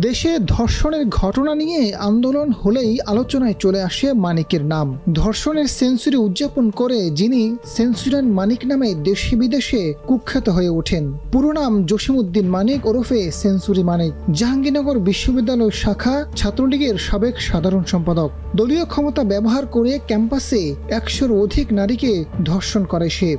দেশে ধর্ষণের ঘটনা নিয়ে আন্দোলন হলেই আলোচনায় চলে আসে মানিকের নাম। ধর্ষণের সেঞ্চুরি উদযাপন করে যিনি সেঞ্চুরিয়ান মানিক নামে দেশে বিদেশে কুখ্যাত হয়ে ওঠেন। পুরো নাম জসিমউদ্দিন মানিক ওরফে সেঞ্চুরি মানিক। জাহাঙ্গীরনগর বিশ্ববিদ্যালয় শাখা ছাত্রলীগের সাবেক সাধারণ সম্পাদক। দলীয় ক্ষমতা ব্যবহার করে ক্যাম্পাসে ১০০-র অধিক নারীকে ধর্ষণ করে সে।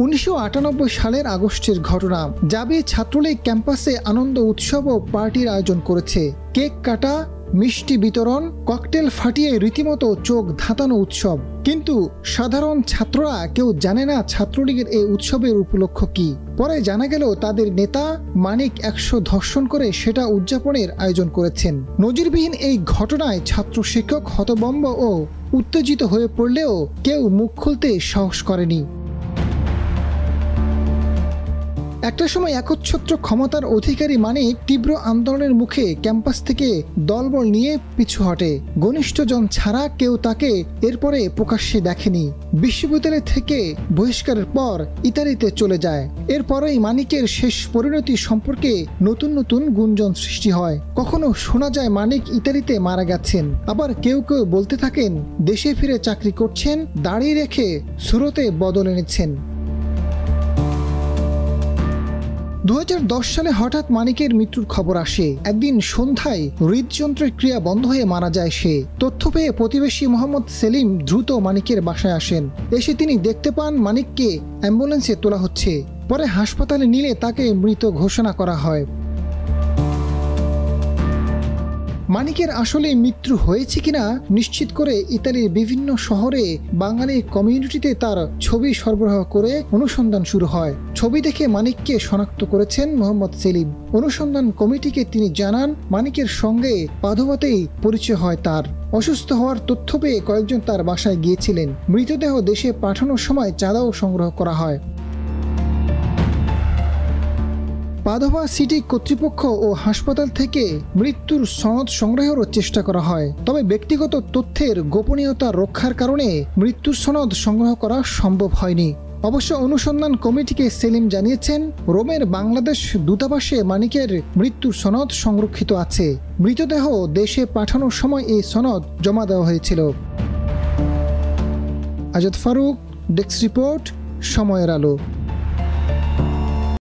১৯৯৮ সালের আগস্টের ঘটনা। জাবি ছাত্রলীগ ক্যাম্পাসে আনন্দ উৎসব ও পার্টির আয়োজন করেছে। কেক কাটা, মিষ্টি বিতরণ, ককটেল ফাটিয়ে রীতিমতো চোখ ধাঁধানো উৎসব। কিন্তু সাধারণ ছাত্ররা কেউ জানে না ছাত্রলীগের এই উৎসবের উপলক্ষ কি। পরে জানা গেল তাদের নেতা মানিক ১০০ ধর্ষণ করে সেটা উদযাপনের আয়োজন করেছেন। নজিরবিহীন এই ঘটনায় ছাত্র শিক্ষক হতভম্ব ও উত্তেজিত হয়ে পড়লেও কেউ মুখ খুলতে সাহস করেনি। একটা সময় একচ্ছত্র ক্ষমতার অধিকারী মানিক তীব্র আন্দোলনের মুখে ক্যাম্পাস থেকে দলবল নিয়ে পিছু হটে। ঘনিষ্ঠজন ছাড়া কেউ তাকে এরপরে প্রকাশ্যে দেখেনি। বিশ্ববিদ্যালয় থেকে বহিষ্কারের পর ইতালিতে চলে যায়। এরপরেই মানিকের শেষ পরিণতি সম্পর্কে নতুন নতুন গুঞ্জন সৃষ্টি হয়। কখনো শোনা যায় মানিক ইতালিতে মারা গেছেন, আবার কেউ কেউ বলতে থাকেন দেশে ফিরে চাকরি করছেন, দাড়ি রেখে সুরতে বদল এনেছেন। ২০১০ সালে হঠাৎ মানিকের মৃত্যুর খবর আসে। একদিন সন্ধ্যায় হৃদযন্ত্রের ক্রিয়া বন্ধ হয়ে মারা যায় সে। তথ্য পেয়ে প্রতিবেশী মোহাম্মদ সেলিম দ্রুত মানিকের বাসায় আসেন। এসে তিনি দেখতে পান মানিককে অ্যাম্বুলেন্সে তোলা হচ্ছে। পরে হাসপাতালে নিলে তাকে মৃত ঘোষণা করা হয়। মানিকের আসলে মৃত্যু হয়েছে কিনা নিশ্চিত করে ইতালির বিভিন্ন শহরে বাঙালি কমিউনিটিতে তার ছবি সরবরাহ করে অনুসন্ধান শুরু হয়। ছবি দেখে মানিককে শনাক্ত করেছেন মোহাম্মদ সেলিম। অনুসন্ধান কমিটিকে তিনি জানান মানিকের সঙ্গে পাদোবাতেই পরিচয় হয় তার। অসুস্থ হওয়ার তথ্য পেয়ে কয়েকজন তার বাসায় গিয়েছিলেন। মৃতদেহ দেশে পাঠানোর সময় চাঁদাও সংগ্রহ করা হয়। পাদোভা সিটি কর্তৃপক্ষ ও হাসপাতাল থেকে মৃত্যুর সনদ সংগ্রহেরও চেষ্টা করা হয়, তবে ব্যক্তিগত তথ্যের গোপনীয়তা রক্ষার কারণে মৃত্যুর সনদ সংগ্রহ করা সম্ভব হয়নি। অবশ্য অনুসন্ধান কমিটিকে সেলিম জানিয়েছেন রোমের বাংলাদেশ দূতাবাসে মানিকের মৃত্যুর সনদ সংরক্ষিত আছে। মৃতদেহ দেশে পাঠানোর সময় এই সনদ জমা দেওয়া হয়েছিল। আজাদ ফারুক, ডেস্ক রিপোর্ট, সময়ের আলো।